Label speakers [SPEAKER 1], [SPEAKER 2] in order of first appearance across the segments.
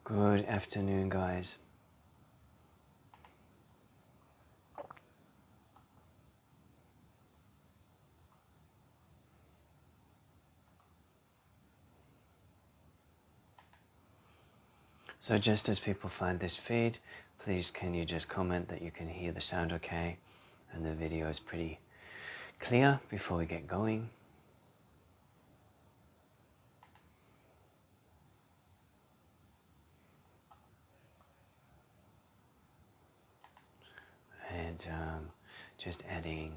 [SPEAKER 1] Good afternoon, guys. So just as people find this feed, please can you just comment that you can hear the sound okay and the video is pretty clear before we get going. And just adding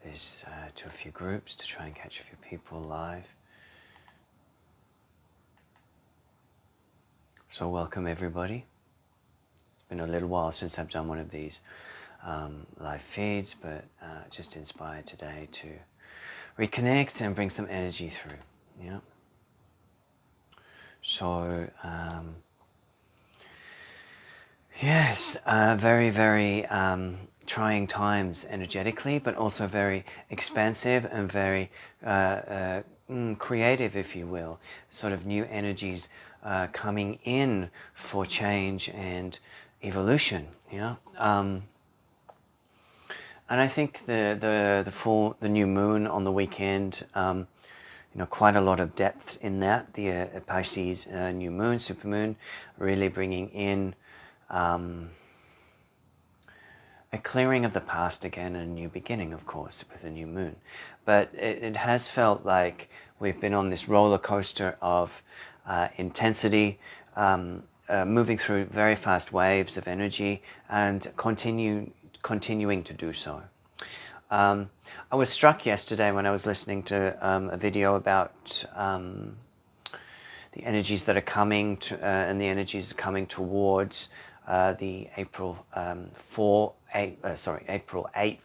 [SPEAKER 1] this to a few groups to try and catch a few people live. So welcome everybody. It's been a little while since I've done one of these live feeds, but just inspired today to reconnect and bring some energy through. Yeah. So yes, very, very trying times energetically, but also very expansive and very creative, if you will. Sort of new energies coming in for change and evolution. Yeah. And I think the new moon on the weekend, quite a lot of depth in that. The Pisces new moon, supermoon, really bringing in a clearing of the past again and a new beginning, of course, with the new moon. But it has felt like we've been on this roller coaster of intensity, moving through very fast waves of energy and continuing to do so. I was struck yesterday when I was listening to a video about the energies that are coming to, and the energies coming towards the April 8th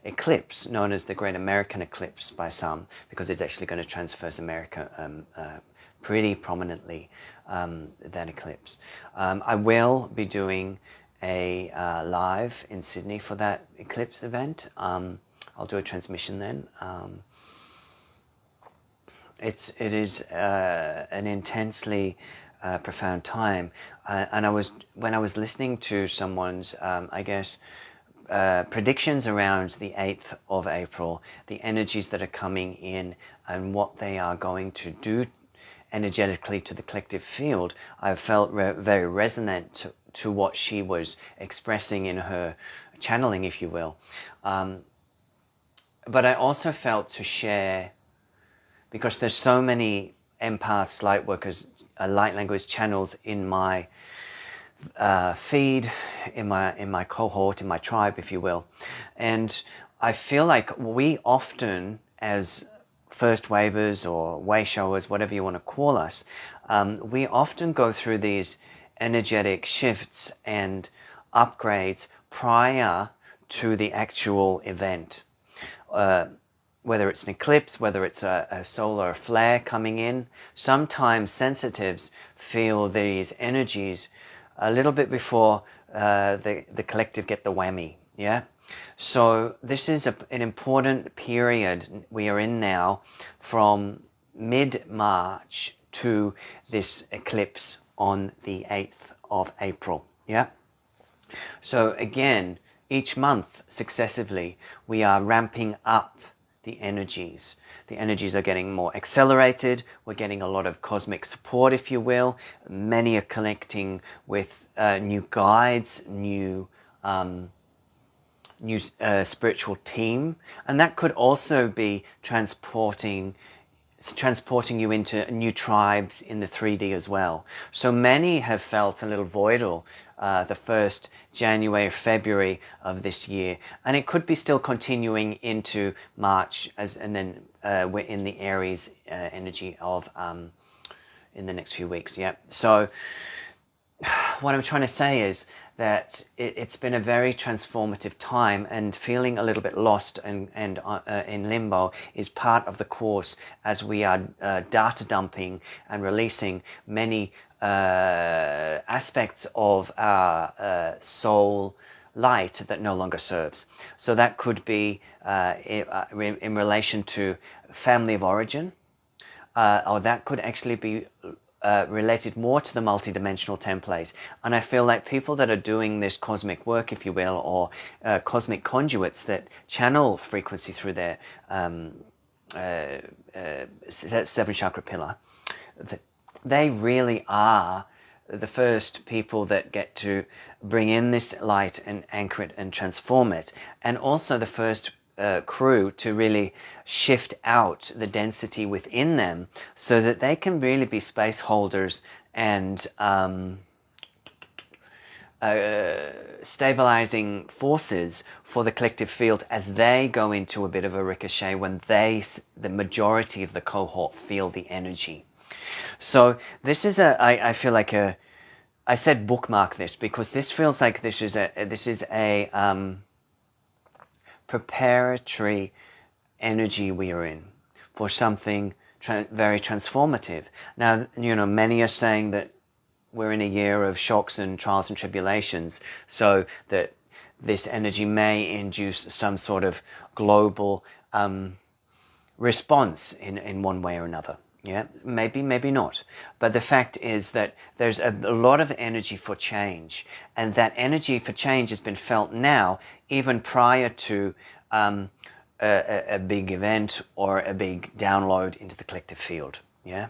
[SPEAKER 1] eclipse, known as the Great American Eclipse by some, because it's actually going to transverse America pretty prominently, that eclipse. I will be doing a live in Sydney for that eclipse event. I'll do a transmission then. It is an intensely profound time, and when I was listening to someone's, predictions around the 8th of April, the energies that are coming in and what they are going to do energetically to the collective field, I felt very resonant to what she was expressing in her channeling, if you will. But I also felt to share, because there's so many empaths, light workers, light language channels in my feed, in my cohort, in my tribe, if you will. And I feel like we often, as first wavers or way showers, whatever you want to call us, we often go through these energetic shifts and upgrades prior to the actual event. Whether it's an eclipse, whether it's a solar flare coming in, sometimes sensitives feel these energies a little bit before the collective get the whammy. Yeah. So this is an important period we are in now, from mid-March to this eclipse on the 8th of April. Yeah. So again, each month successively, we are ramping up the energies. The energies are getting more accelerated. We're getting a lot of cosmic support, if you will. Many are connecting with new guides, new spiritual team, and that could also be transporting you into new tribes in the 3D as well. So many have felt a little voidal the first January, February of this year, and it could be still continuing into March, and then we're in the Aries energy of in the next few weeks. Yeah. So what I'm trying to say is that it's been a very transformative time, and feeling a little bit lost and in limbo is part of the course, as we are data dumping and releasing many aspects of our soul light that no longer serves. So that could be in relation to family of origin, or that could actually be related more to the multidimensional template. And I feel like people that are doing this cosmic work, if you will, or cosmic conduits that channel frequency through their seven chakra pillar, they really are the first people that get to bring in this light and anchor it and transform it, and also the first crew to really shift out the density within them so that they can really be space holders and stabilizing forces for the collective field as they go into a bit of a ricochet when the majority of the cohort feel the energy. So this is I feel like I said bookmark this because this feels like this is a preparatory energy we are in for something very transformative. Now, you know, many are saying that we're in a year of shocks and trials and tribulations, so that this energy may induce some sort of global response in one way or another. Yeah, maybe, maybe not. But the fact is that there's a lot of energy for change, and that energy for change has been felt now, even prior to a big event or a big download into the collective field. Yeah.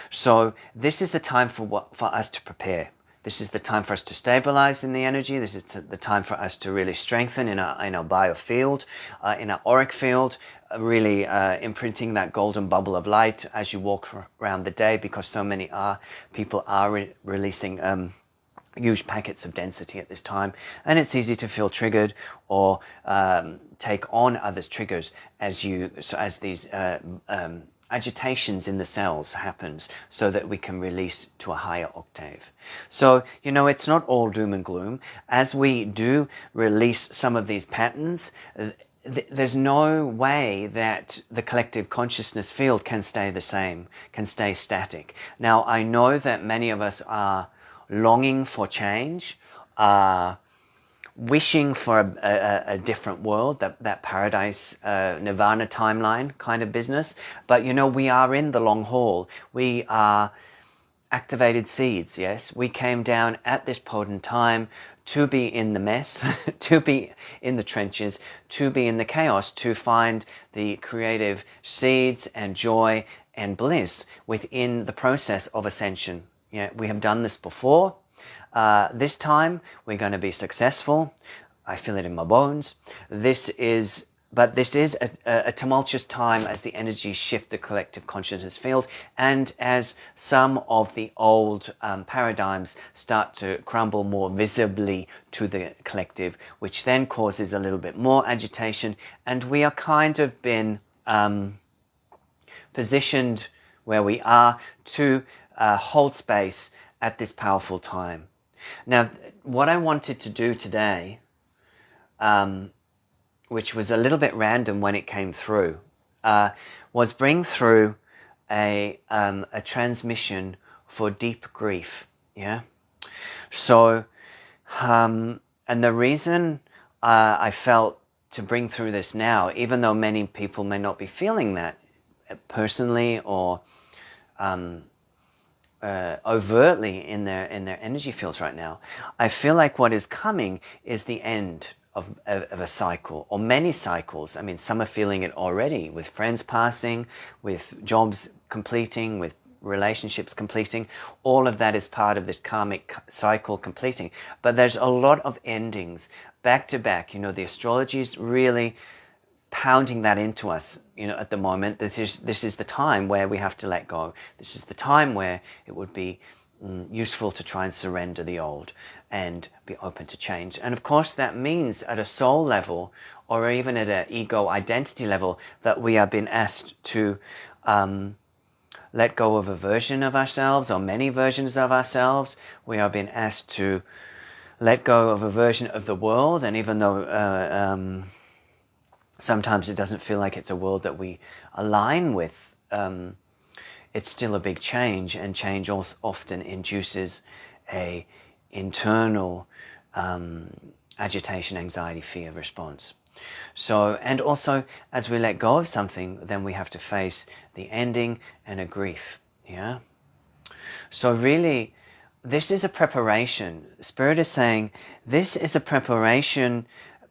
[SPEAKER 1] So this is the time for us to prepare. This is the time for us to stabilize in the energy. This is the time for us to really strengthen in our biofield, in our auric field, really imprinting that golden bubble of light as you walk around the day, because so many people are releasing huge packets of density at this time, and it's easy to feel triggered or take on others' triggers as these agitations in the cells happens, so that we can release to a higher octave. So, you know, it's not all doom and gloom. As we do release some of these patterns, there's no way that the collective consciousness field can stay the same, can stay static. Now, I know that many of us are longing for change, wishing for a different world, that paradise, nirvana timeline kind of business. But, you know, we are in the long haul. We are activated seeds, yes? We came down at this potent time to be in the mess, to be in the trenches, to be in the chaos, to find the creative seeds and joy and bliss within the process of ascension. Yeah, we have done this before. This time we're going to be successful. I feel it in my bones. This is a tumultuous time as the energies shift the collective consciousness field, and as some of the old paradigms start to crumble more visibly to the collective, which then causes a little bit more agitation, and we are kind of been positioned where we are to hold space at this powerful time. Now, what I wanted to do today, which was a little bit random when it came through, was bring through a transmission for deep grief. Yeah. So, and the reason I felt to bring through this now, even though many people may not be feeling that personally or overtly in their energy fields right now, I feel like what is coming is the end of a cycle, or many cycles. I mean, some are feeling it already, with friends passing, with jobs completing, with relationships completing. All of that is part of this karmic cycle completing. But there's a lot of endings back to back. You know, the astrology is really pounding that into us, you know, at the moment. This is the time where we have to let go. This is the time where it would be useful to try and surrender the old and be open to change. And of course that means at a soul level, or even at an ego identity level, that we are being asked to let go of a version of ourselves, or many versions of ourselves. We are being asked to let go of a version of the world, and even though sometimes it doesn't feel like it's a world that we align with, it's still a big change, and change also often induces a internal agitation, anxiety, fear response. So, and also as we let go of something, then we have to face the ending and a grief. Yeah. So really, this is a preparation. Spirit is saying this is a preparation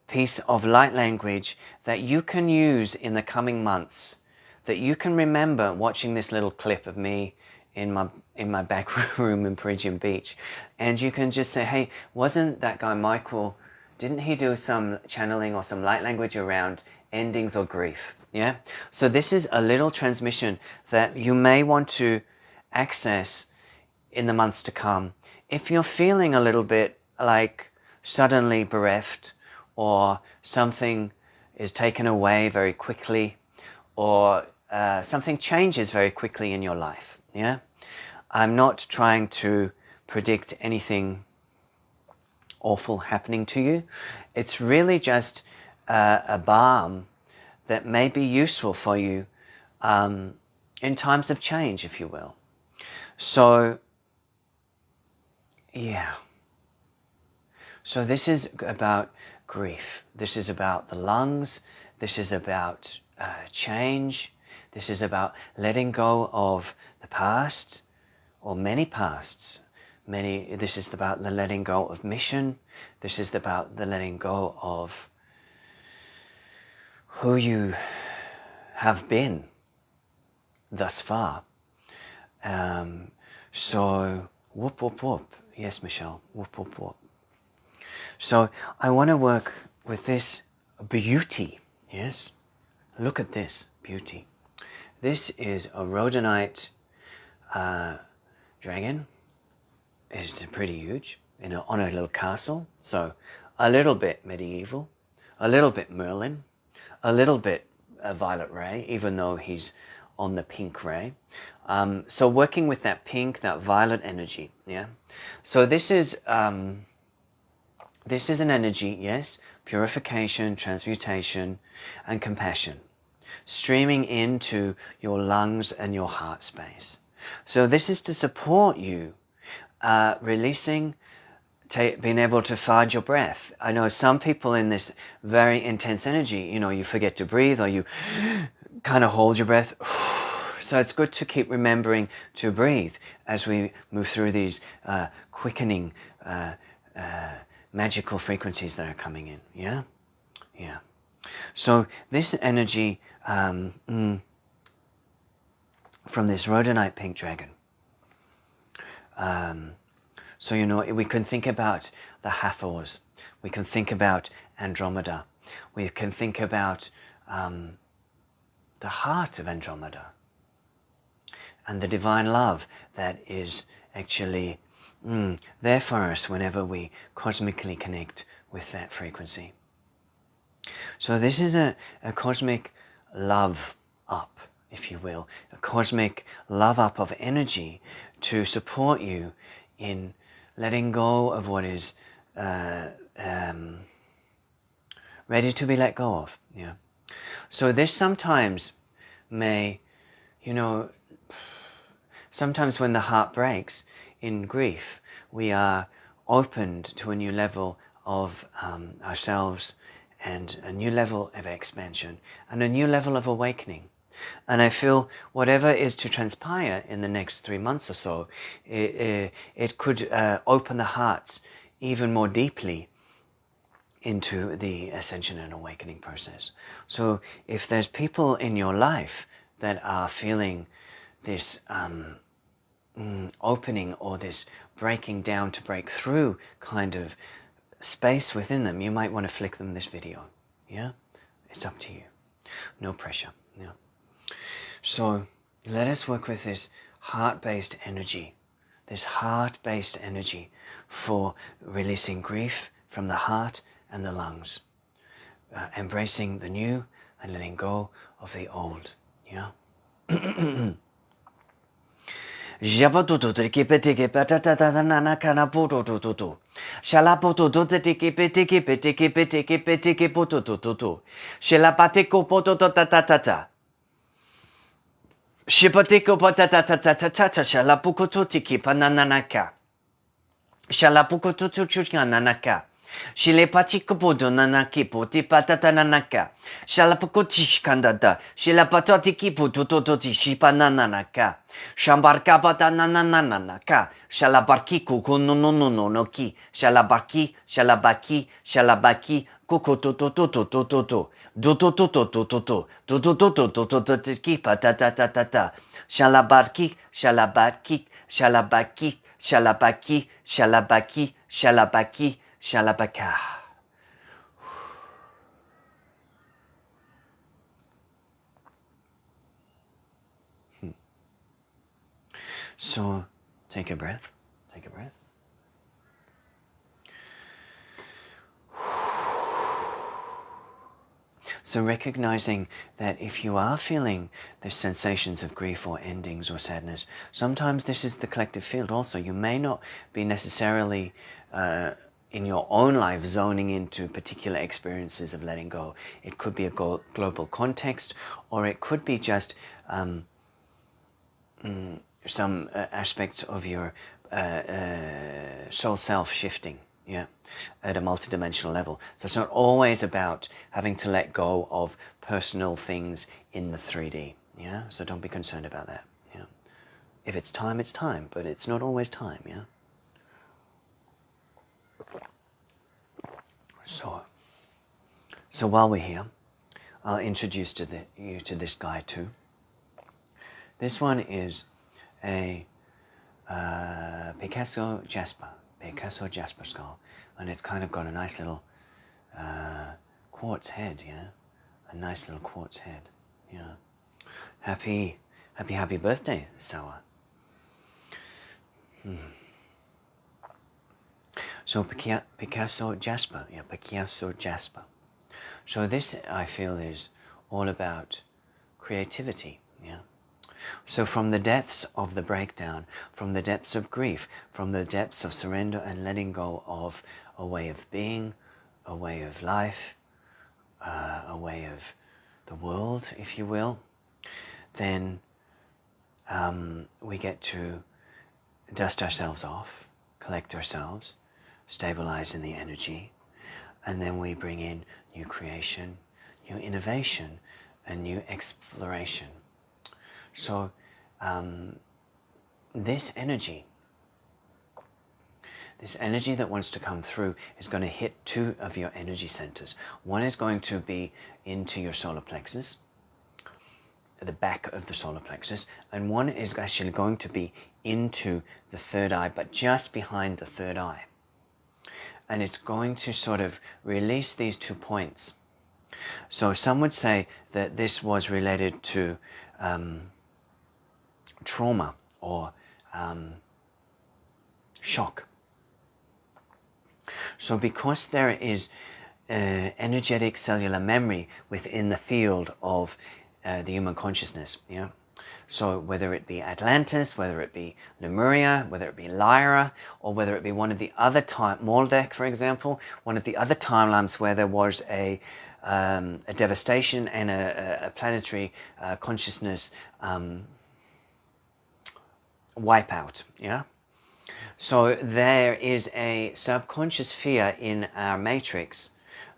[SPEAKER 1] piece of light language that you can use in the coming months, that you can remember watching this little clip of me in my back room in Parisian Beach, and you can just say, hey, wasn't that guy Michael, didn't he do some channeling or some light language around endings or grief? Yeah. So this is a little transmission that you may want to access in the months to come. If you're feeling a little bit like suddenly bereft, or something is taken away very quickly, or something changes very quickly in your life. Yeah, I'm not trying to predict anything awful happening to you. It's really just a balm that may be useful for you in times of change, if you will. So, yeah. So this is about grief. This is about the lungs. This is about change. This is about letting go of the past, or many pasts. This is about the letting go of mission. This is about the letting go of who you have been thus far. So, whoop, whoop, whoop. Yes, Michelle, whoop, whoop, whoop. So I want to work with this beauty. Yes, look at this beauty. This is a Rhodonite Dragon. It's pretty huge, on a little castle. So a little bit medieval, a little bit Merlin, a little bit Violet Ray, even though he's on the pink ray. So working with that pink, that violet energy. Yeah. So this is an energy, yes, purification, transmutation, and compassion, streaming into your lungs and your heart space. So this is to support you releasing, being able to find your breath. I know some people in this very intense energy, you forget to breathe, or you kind of hold your breath. So it's good to keep remembering to breathe as we move through these quickening, magical frequencies that are coming in. Yeah? Yeah. So this energy from this Rhodonite pink dragon. So, we can think about the Hathors. We can think about Andromeda. We can think about the heart of Andromeda and the divine love that is actually there for us whenever we cosmically connect with that frequency. So this is a cosmic love up, if you will, a cosmic love up of energy to support you in letting go of what is ready to be let go of. Yeah. So this sometimes may, sometimes when the heart breaks in grief, we are opened to a new level of ourselves, and a new level of expansion, and a new level of awakening. And I feel whatever is to transpire in the next 3 months or so, it could open the hearts even more deeply into the ascension and awakening process. So if there's people in your life that are feeling this opening, or this breaking down to break through kind of space within them, you might want to flick them this video. Yeah? It's up to you. No pressure. Yeah. So let us work with this heart-based energy. This heart-based energy for releasing grief from the heart and the lungs. Embracing the new and letting go of the old. Yeah? Shipatiko patatatatata shalapukutu tiki panananaka. Shalapukutu chuchananaka. Shile patikopo donanaki poti patatananaka. Shalapakoti shikandada. Shila patotiki pututoti shipanananaka. Shambarka patananananaka. Shalabarki kukunonononoki. Shalabaki, shalabaki, shalabaki. Kukutotototototo. Dotototototo. Dotototototoki patatatatata. Shalabarki, shalabaki, shalabaki, shalabaki, shalabaki, shalabaki. Shalabaka. So, take a breath. Take a breath. So recognizing that if you are feeling the sensations of grief or endings or sadness, sometimes this is the collective field also. You may not be necessarily in your own life zoning into particular experiences of letting go. It could be a global context, or it could be just some aspects of your soul self shifting, yeah, at a multidimensional level. So it's not always about having to let go of personal things in the 3D, yeah. So don't be concerned about that, yeah. If it's time, it's time, but it's not always time, yeah. So while we're here, I'll introduce you to this guy too. This one is a Picasso Jasper Skull, and it's kind of got a nice little quartz head, yeah, a nice little quartz head, yeah. Happy birthday, Sawa. So Picasso Jasper, yeah, Picasso Jasper. So this, I feel, is all about creativity, yeah. So from the depths of the breakdown, from the depths of grief, from the depths of surrender and letting go of a way of being, a way of life, a way of the world, if you will, then we get to dust ourselves off, collect ourselves, stabilize in the energy, and then we bring in new creation, new innovation, and new exploration. So this energy that wants to come through is going to hit two of your energy centers. One is going to be into your solar plexus, the back of the solar plexus, and one is actually going to be into the third eye, but just behind the third eye. And it's going to sort of release these 2 points. So some would say that this was related to trauma or shock. So because there is energetic cellular memory within the field of the human consciousness, yeah. So whether it be Atlantis, whether it be Lemuria, whether it be Lyra, or whether it be one of the other Maldek, for example, one of the other timelines where there was a devastation and a planetary consciousness wipeout, yeah. So there is a subconscious fear in our matrix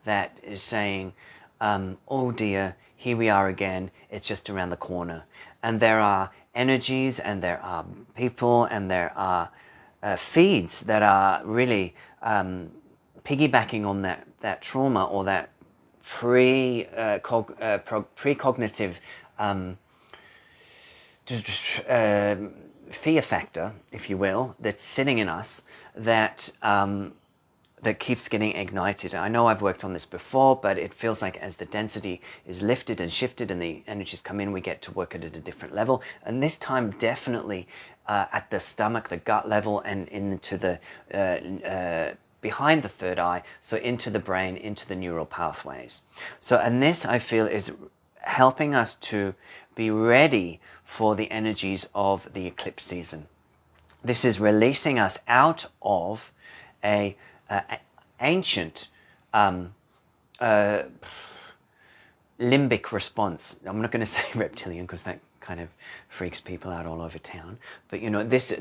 [SPEAKER 1] that is saying, oh dear, here we are again, it's just around the corner. And there are energies and there are people and there are feeds that are really piggybacking on that trauma or that precognitive fear factor, if you will, that's sitting in us that that keeps getting ignited. I know I've worked on this before, but it feels like as the density is lifted and shifted and the energies come in, we get to work at a different level. And this time definitely at the stomach, the gut level, and into the behind the third eye, so into the brain, into the neural pathways. So, and this I feel is helping us to be ready for the energies of the eclipse season. This is releasing us out of a ancient limbic response. I'm not going to say reptilian because that kind of freaks people out all over town. But you know, this is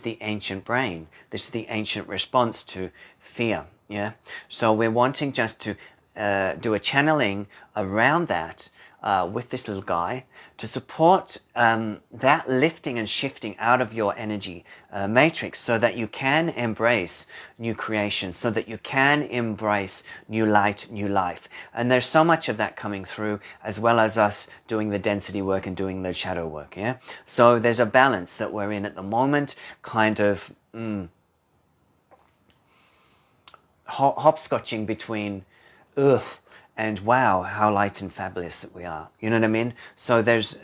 [SPEAKER 1] the ancient brain. This is the ancient response to fear. Yeah, so we're wanting just to do a channeling around that with this little guy to support that lifting and shifting out of your energy matrix, so that you can embrace new creation, so that you can embrace new light, new life. And there's so much of that coming through, as well as us doing the density work and doing the shadow work. Yeah, so there's a balance that we're in at the moment, kind of hopscotching between ugh and wow, how light and fabulous that we are. You know what I mean? So there's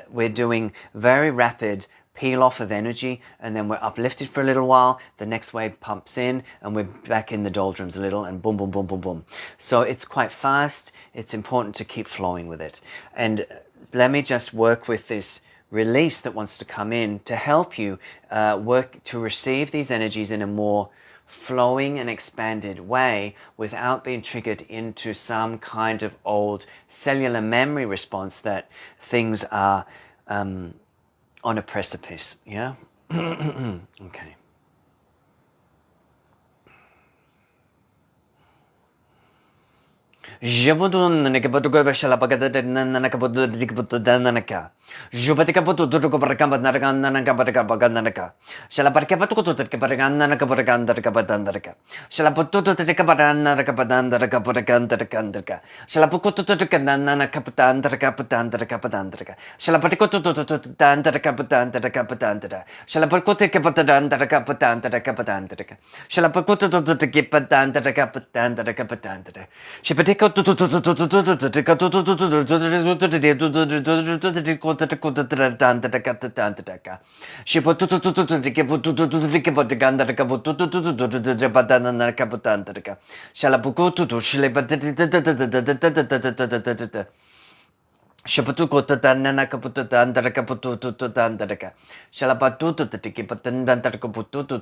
[SPEAKER 1] we're doing very rapid peel off of energy, and then we're uplifted for a little while. The next wave pumps in, and we're back in the doldrums a little, and boom, boom, boom, boom, boom. So it's quite fast. It's important to keep flowing with it. And let me just work with this release that wants to come in to help you work to receive these energies in a more flowing and expanded way, without being triggered into some kind of old cellular memory response that things are on a precipice. Yeah. Okay. Jabudunaka Jubatica Putuka Paragambanaka Shalaparcapatuka Paraganda Capadandaca Shalaputu to the Capadana Capadanda Capataganda Shalapukutu to the Canana Capatanda Capadandra Shalapaticotu to Danda Capatanda Capatanda Shalapacuti Capatanda Capatanda Capatandra Shalapacutu to the Kipadanda Capatanda Capatandra Shipatico to she put to Shapatuko Tanana Caputa Dandara Caputu to Dandaraka. Shalapatutu to take it, but then Dantaracaputu to.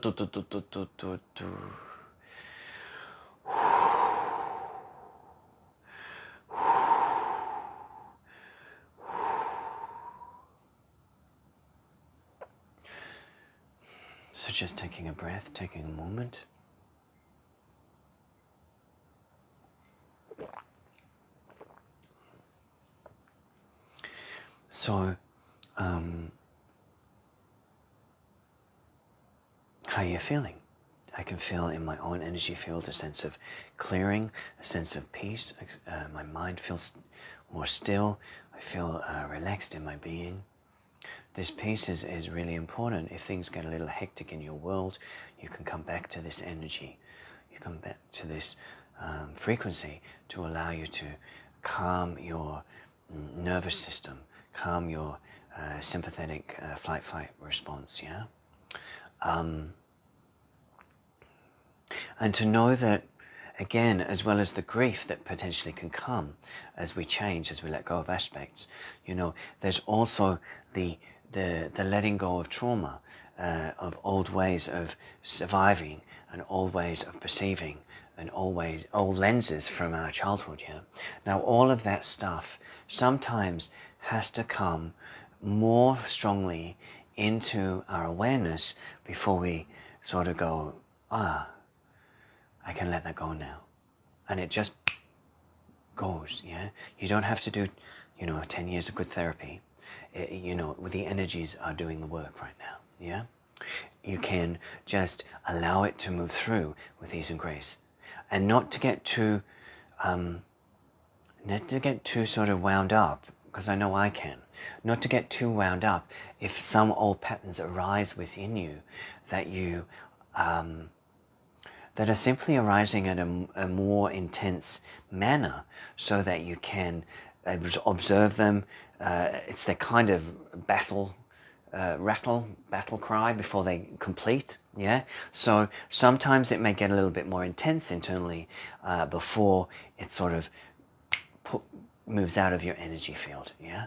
[SPEAKER 1] So just taking a breath, taking a moment. So, how are you feeling? I can feel in my own energy field a sense of clearing, a sense of peace. My mind feels more still. I feel relaxed in my being. This peace is really important. If things get a little hectic in your world, you can come back to this energy. You come back to this frequency to allow you to calm your nervous system, calm your sympathetic flight-fight response, yeah? And to know that, again, as well as the grief that potentially can come as we change, as we let go of aspects, you know, there's also the letting go of trauma, of old ways of surviving and old ways of perceiving and old lenses from our childhood. Yeah. Now all of that stuff sometimes has to come more strongly into our awareness before we sort of go, I can let that go now. And it just goes, yeah? You don't have to do, 10 years of good therapy. The energies are doing the work right now, yeah? You can just allow it to move through with ease and grace. And not to get too sort of wound up, because I know I can. Not to get too wound up if some old patterns arise within you that you that are simply arising at a more intense manner, so that you can observe them. It's their kind of battle cry before they complete. Yeah. So sometimes it may get a little bit more intense internally before it sort of moves out of your energy field. Yeah.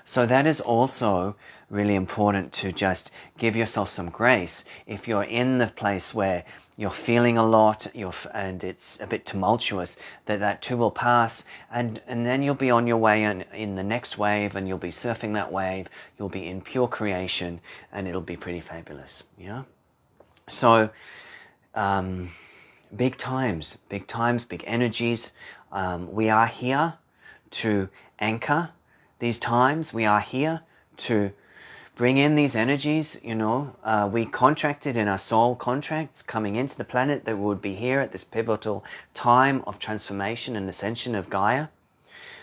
[SPEAKER 1] So that is also really important, to just give yourself some grace if you're in the place where you're feeling a lot, and it's a bit tumultuous, that too will pass, and then you'll be on your way in the next wave, and you'll be surfing that wave, you'll be in pure creation, and it'll be pretty fabulous, yeah? So, big times, big energies. We are here to anchor these times. We are here to bring in these energies. You know, we contracted in our soul contracts coming into the planet that we would be here at this pivotal time of transformation and ascension of Gaia.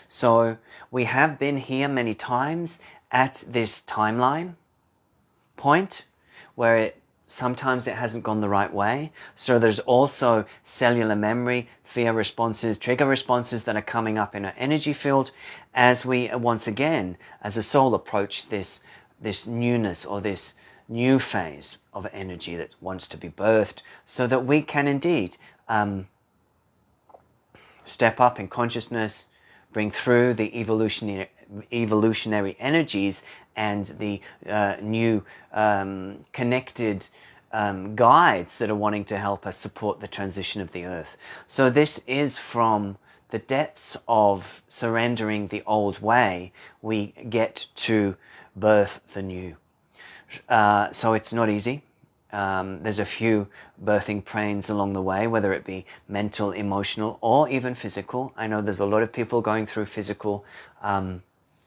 [SPEAKER 1] So we have been here many times at this timeline point where sometimes it hasn't gone the right way. So there's also cellular memory, fear responses, trigger responses that are coming up in our energy field as we once again, as a soul, approach this newness or this new phase of energy that wants to be birthed, so that we can indeed step up in consciousness, bring through the evolutionary energies and the new connected guides that are wanting to help us support the transition of the earth. So this is from the depths of surrendering the old way, we get to birth the new. So it's not easy. There's a few birthing pains along the way, whether it be mental, emotional, or even physical. I know there's a lot of people going through physical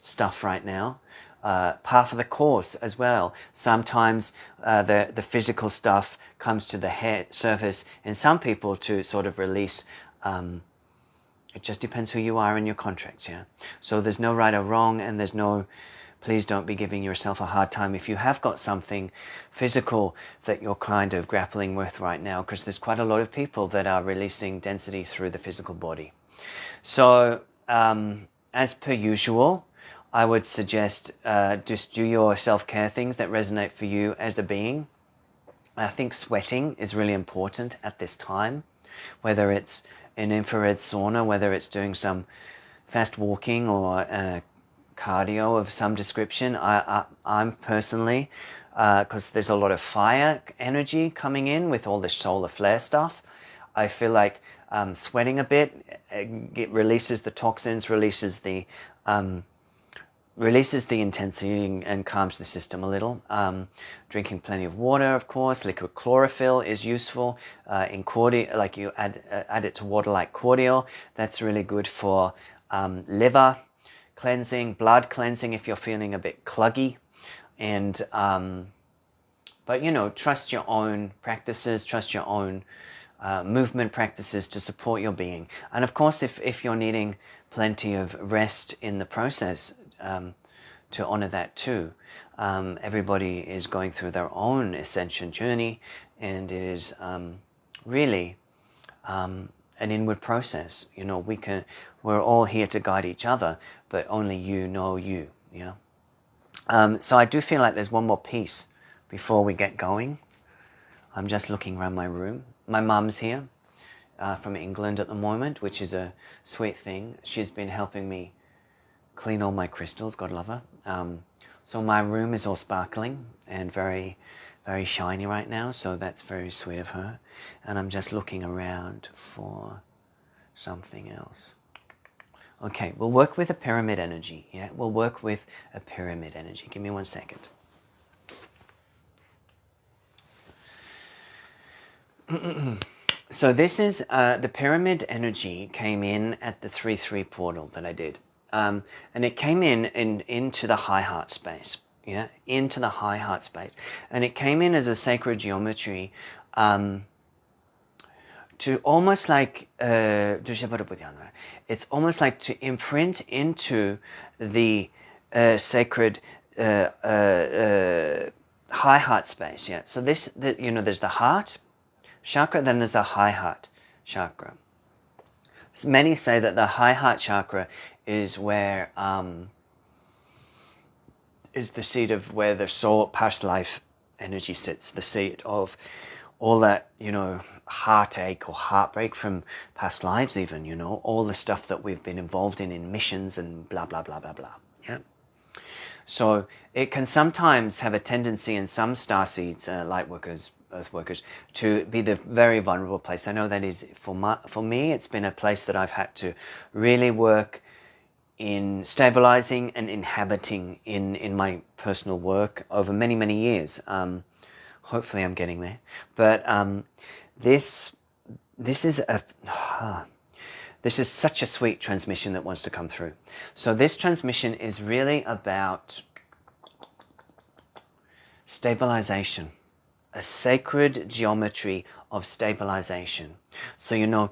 [SPEAKER 1] stuff right now. Part of the course as well. Sometimes the physical stuff comes to the surface in some people to sort of release. It just depends who you are in your contracts, yeah? So there's no right or wrong, and there's no... Please don't be giving yourself a hard time if you have got something physical that you're kind of grappling with right now, because there's quite a lot of people that are releasing density through the physical body. So, as per usual, I would suggest just do your self-care things that resonate for you as a being. I think sweating is really important at this time, whether it's an infrared sauna, whether it's doing some fast walking or cardio of some description. I'm personally, because there's a lot of fire energy coming in with all the solar flare stuff, I feel like sweating a bit, it releases the toxins, releases the intensity and calms the system a little. Drinking plenty of water, of course. Liquid chlorophyll is useful. In cordial, like you add it to water like cordial. That's really good for liver cleansing, blood cleansing if you're feeling a bit cluggy. And but you know, trust your own practices, trust your own movement practices to support your being. And of course, if you're needing plenty of rest in the process, to honor that too. Everybody is going through their own ascension journey, and it is really an inward process. You know, we're all here to guide each other, but only you know you. Yeah. So I do feel like there's one more piece before we get going. I'm just looking around my room. My mum's here from England at the moment, which is a sweet thing. She's been helping me clean all my crystals, God love her. So my room is all sparkling and very, very shiny right now, so that's very sweet of her. And I'm just looking around for something else. Okay, we'll work with a pyramid energy, yeah? We'll work with a pyramid energy. Give me 1 second. So this is, the pyramid energy came in at the 3-3 portal that I did. And it came into the high heart space, yeah, into the high heart space, and it came in as a sacred geometry, to almost like, it's almost like to imprint into the sacred high heart space, yeah. So you know, there's the heart chakra, then there's the high heart chakra. So many say that the high heart chakra is where is the seat of where the soul past life energy sits, the seat of all that, you know, heartache or heartbreak from past lives, even, you know, all the stuff that we've been involved in missions and blah blah blah blah blah. Yeah. So it can sometimes have a tendency in some starseeds, light workers, earth workers, to be the very vulnerable place. I know that is for me. It's been a place that I've had to really work in stabilizing and inhabiting in my personal work over many years. Hopefully I'm getting there. But this is this is such a sweet transmission that wants to come through. So this transmission is really about stabilization, a sacred geometry of stabilization. So you know,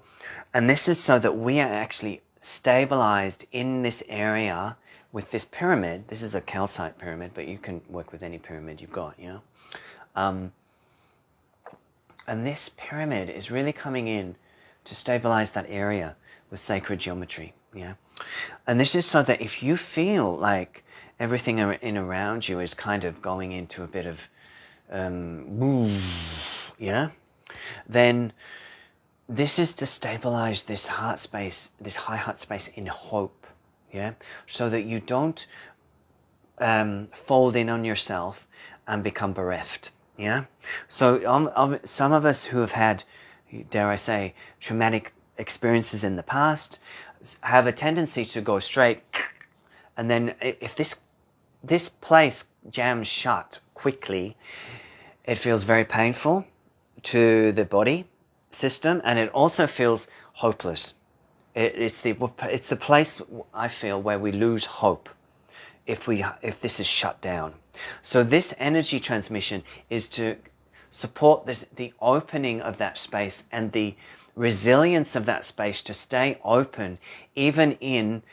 [SPEAKER 1] and this is so that we are actually stabilized in this area with this pyramid. This is a calcite pyramid, but you can work with any pyramid you've got, you know. And this pyramid is really coming in to stabilize that area with sacred geometry, yeah. And this is so that if you feel like everything in around you is kind of going into a bit of yeah, then this is to stabilize this heart space, this high heart space in hope, yeah, so that you don't fold in on yourself and become bereft, yeah. So some of us who have had, dare I say, traumatic experiences in the past have a tendency to go straight, and then if this place jams shut quickly, it feels very painful to the body system, and it also feels hopeless. It's the place, I feel, where we lose hope if this is shut down. So this energy transmission is to support the opening of that space and the resilience of that space to stay open even in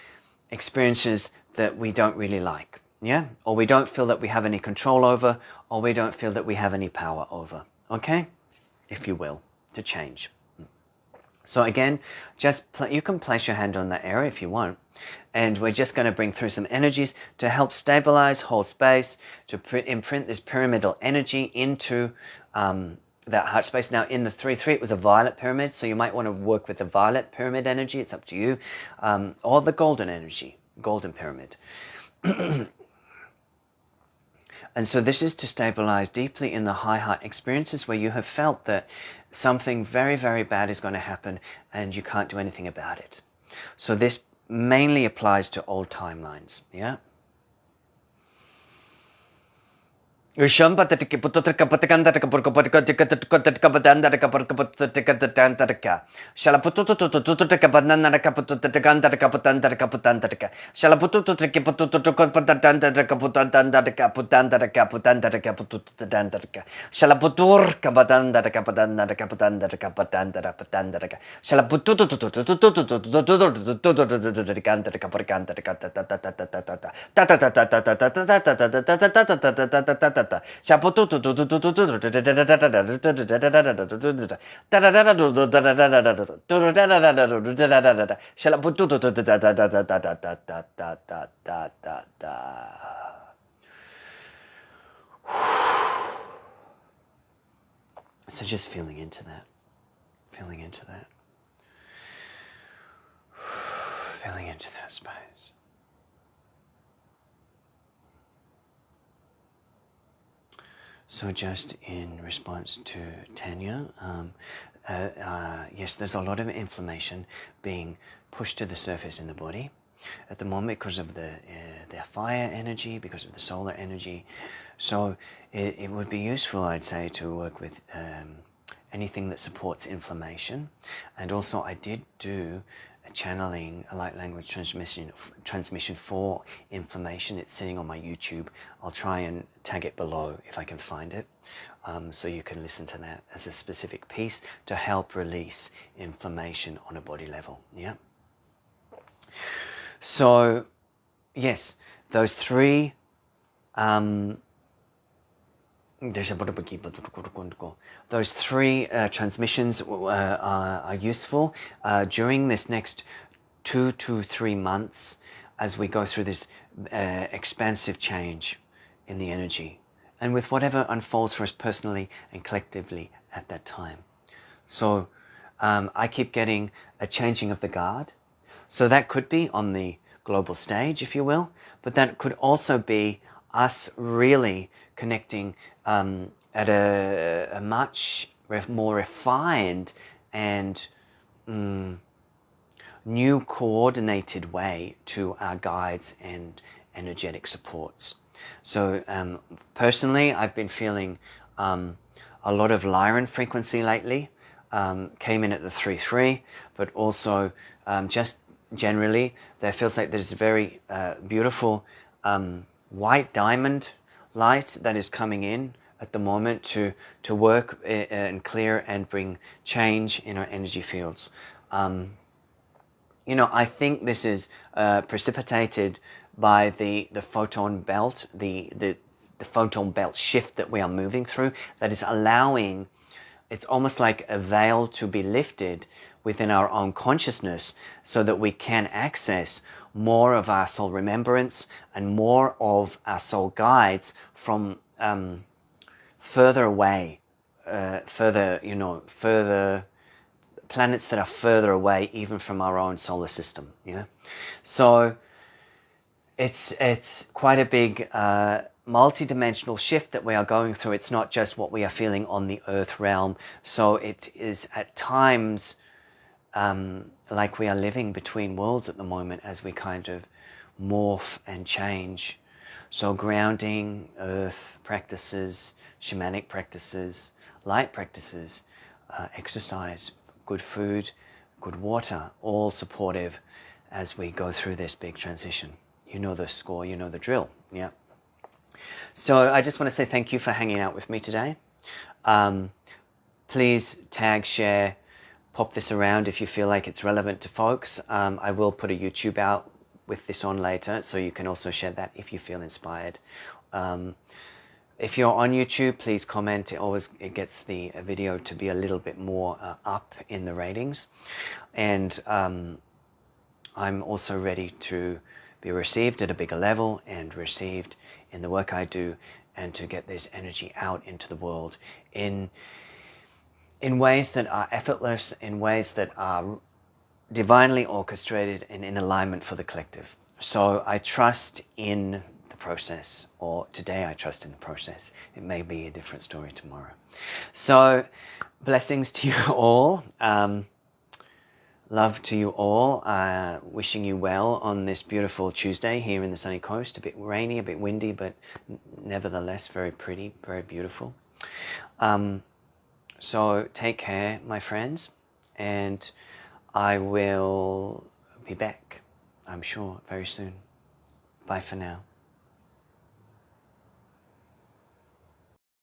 [SPEAKER 1] experiences that we don't really like, yeah, or we don't feel that we have any control over, or we don't feel that we have any power over, okay, if you will, to change. So again, just you can place your hand on that area if you want, and we're just going to bring through some energies to help stabilize, hold space, to imprint this pyramidal energy into that heart space. Now in the 3-3 it was a violet pyramid, so you might want to work with the violet pyramid energy, it's up to you, or the golden energy, golden pyramid. And so this is to stabilize deeply in the high heart experiences where you have felt that something very, very bad is going to happen and you can't do anything about it. So this mainly applies to old timelines, yeah? Shalaputtu So just feeling into that, feeling into that, feeling into that space. So just in response to Tanya, yes, there's a lot of inflammation being pushed to the surface in the body at the moment because of the fire energy, because of the solar energy. So it would be useful, I'd say, to work with anything that supports inflammation. And also I did do a channeling, a light language transmission for inflammation. It's sitting on my YouTube. I'll try and tag it below if I can find it, so you can listen to that as a specific piece to help release inflammation on a body level, yeah? So, yes, those three transmissions are useful during this next 2 to 3 months as we go through this expansive change in the energy and with whatever unfolds for us personally and collectively at that time. So I keep getting a changing of the guard. So that could be on the global stage, if you will, but that could also be us really connecting at a much more refined and new coordinated way to our guides and energetic supports. So personally, I've been feeling a lot of Lyran frequency lately, came in at the 3-3, but also just generally there feels like there's a very beautiful white diamond light that is coming in at the moment to work and clear and bring change in our energy fields. You know, I think this is precipitated by the photon belt, the photon belt shift that we are moving through, that is allowing, it's almost like a veil to be lifted within our own consciousness so that we can access more of our soul remembrance and more of our soul guides from further away, further planets that are further away even from our own solar system. Yeah, so it's quite a big multi-dimensional shift that we are going through. It's not just what we are feeling on the earth realm. So it is at times like we are living between worlds at the moment as we kind of morph and change. So grounding, earth practices, shamanic practices, light practices, exercise, good food, good water, all supportive as we go through this big transition. You know the score, you know the drill. Yeah. So I just want to say thank you for hanging out with me today. Please tag, share, pop this around if you feel like it's relevant to folks. I will put a YouTube out with this on later, so you can also share that if you feel inspired. If you're on YouTube, please comment. It gets the video to be a little bit more up in the ratings. And I'm also ready to be received at a bigger level and received in the work I do, and to get this energy out into the world in ways that are effortless, in ways that are divinely orchestrated and in alignment for the collective. So I trust in the process, or today I trust in the process. It may be a different story tomorrow. So blessings to you all. Love to you all. Wishing you well on this beautiful Tuesday here in the sunny coast. A bit rainy, a bit windy, but nevertheless very pretty, very beautiful. So take care, my friends, and I will be back, I'm sure, very soon. Bye for now.